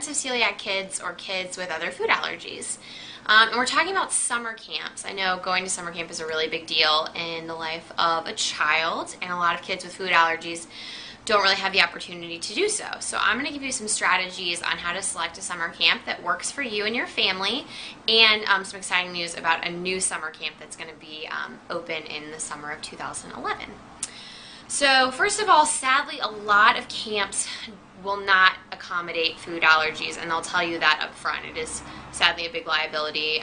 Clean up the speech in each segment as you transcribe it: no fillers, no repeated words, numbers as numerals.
parents of celiac kids or kids with other food allergies. And we're talking about summer camps. I know going to summer camp is a really big deal in the life of a child, and a lot of kids with food allergies don't really have the opportunity to do so. So I'm going to give you some strategies on how to select a summer camp that works for you and your family, and some exciting news about a new summer camp that's going to be open in the summer of 2011. So first of all, sadly, a lot of camps will not accommodate food allergies, and they'll tell you that up front. It is sadly a big liability.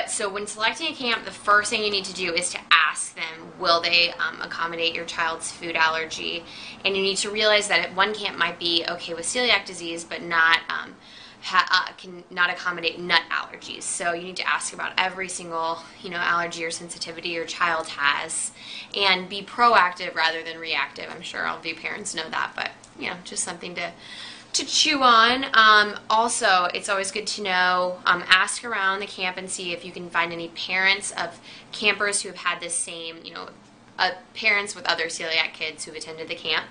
So when selecting a camp, the first thing you need to do is to ask them, will they accommodate your child's food allergy? And you need to realize that one camp might be okay with celiac disease, but not can not accommodate nut allergies. So you need to ask about every single allergy or sensitivity your child has, and be proactive rather than reactive. I'm sure all of you parents know that, but just something to chew on. Also, it's always good to know, ask around the camp and see if you can find any parents of campers who have had this same, parents with other celiac kids who've attended the camp.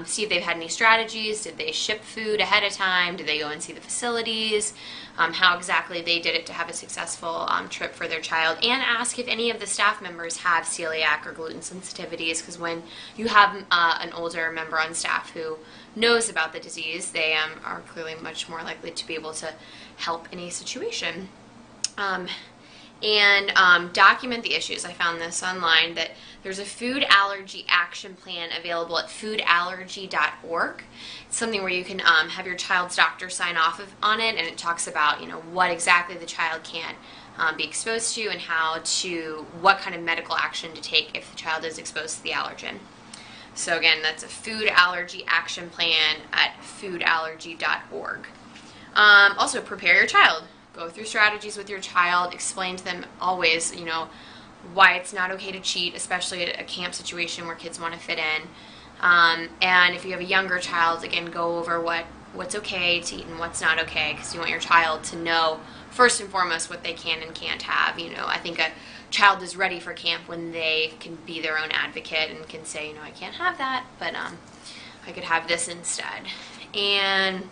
See if they've had any strategies. Did they ship food ahead of time? Did they go and see the facilities? How exactly they did it to have a successful trip for their child. And ask if any of the staff members have celiac or gluten sensitivities, because when you have an older member on staff who knows about the disease, they are clearly much more likely to be able to help in a situation. Document the issues. I found this online, that there's a food allergy action plan available at foodallergy.org. It's something where you can have your child's doctor sign off on it, and it talks about what exactly the child can be exposed to, and what kind of medical action to take if the child is exposed to the allergen. So again, that's a food allergy action plan at foodallergy.org. Also, prepare your child. Go through strategies with your child. Explain to them always, why it's not okay to cheat, especially at a camp situation where kids want to fit in. And if you have a younger child, again, go over what's okay to eat and what's not okay, because you want your child to know first and foremost what they can and can't have. I think a child is ready for camp when they can be their own advocate and can say, I can't have that, but I could have this instead. And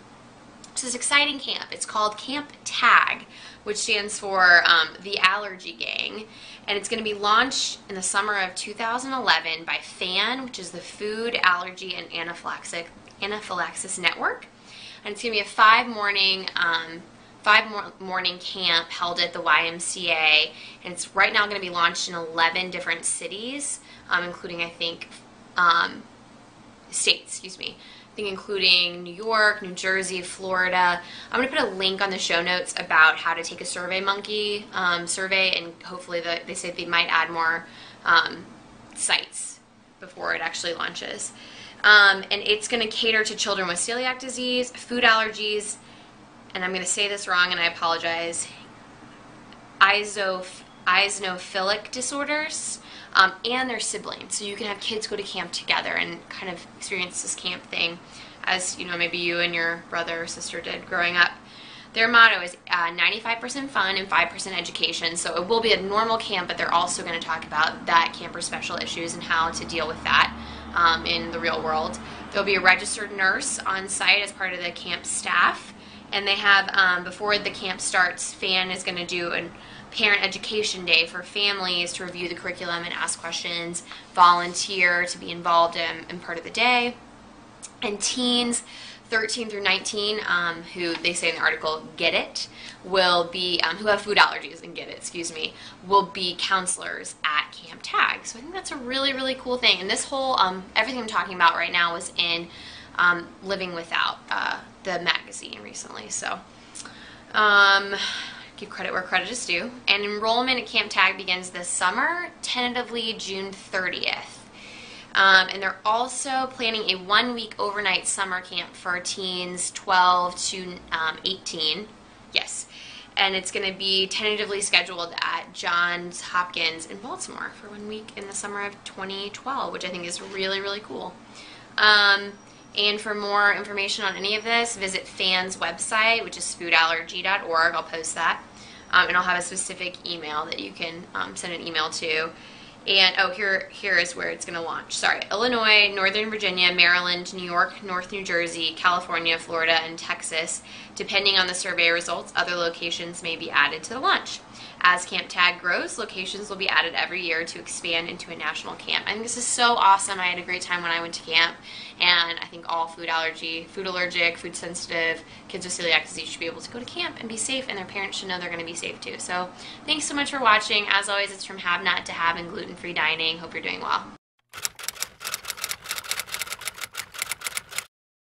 this is exciting camp. It's called Camp T.A.G, which stands for the Allergy Gang, and it's going to be launched in the summer of 2011 by FAN, which is the Food Allergy and Anaphylaxis Network, and it's going to be a five-morning camp held at the YMCA, and it's right now going to be launched in 11 different cities, including, I think, states, I think including New York, New Jersey, Florida. I'm going to put a link on the show notes about how to take a SurveyMonkey survey, and hopefully they say they might add more sites before it actually launches. And it's going to cater to children with celiac disease, food allergies, and I'm going to say this wrong and I apologize, eosinophilic disorders, and their siblings. So you can have kids go to camp together and kind of experience this camp thing as, maybe you and your brother or sister did growing up. Their motto is 95% fun and 5% education. So it will be a normal camp, but they're also going to talk about that camper special issues and how to deal with that in the real world. There'll be a registered nurse on site as part of the camp staff. And they have, before the camp starts, FAN is going to do a parent education day for families to review the curriculum and ask questions, volunteer to be involved in part of the day. And teens 13 through 19, who they say in the article get it, will be, who have food allergies and get it, will be counselors at Camp T.A.G. So I think that's a really, really cool thing. And this whole, everything I'm talking about right now was in Living Without, the magazine recently. So give credit where credit is due. And enrollment at Camp T.A.G begins this summer, tentatively June 30th. And they're also planning a 1-week overnight summer camp for teens 12 to 18. Yes. And it's going to be tentatively scheduled at Johns Hopkins in Baltimore for 1 week in the summer of 2012, which I think is really, really cool. And for more information on any of this, visit FAN's website, which is foodallergy.org. I'll post that. And I'll have a specific email that you can send an email to. And oh, here is where it's going to launch. Sorry, Illinois, Northern Virginia, Maryland, New York, North New Jersey, California, Florida, and Texas. Depending on the survey results, other locations may be added to the launch. As Camp T.A.G grows, locations will be added every year to expand into a national camp. I think this is so awesome. I had a great time when I went to camp, and I think all food allergic, food sensitive, kids with celiac disease should be able to go to camp and be safe, and their parents should know they're going to be safe too. So thanks so much for watching. As always, it's from Have Not to Have and Gluten-Free Dining. Hope you're doing well.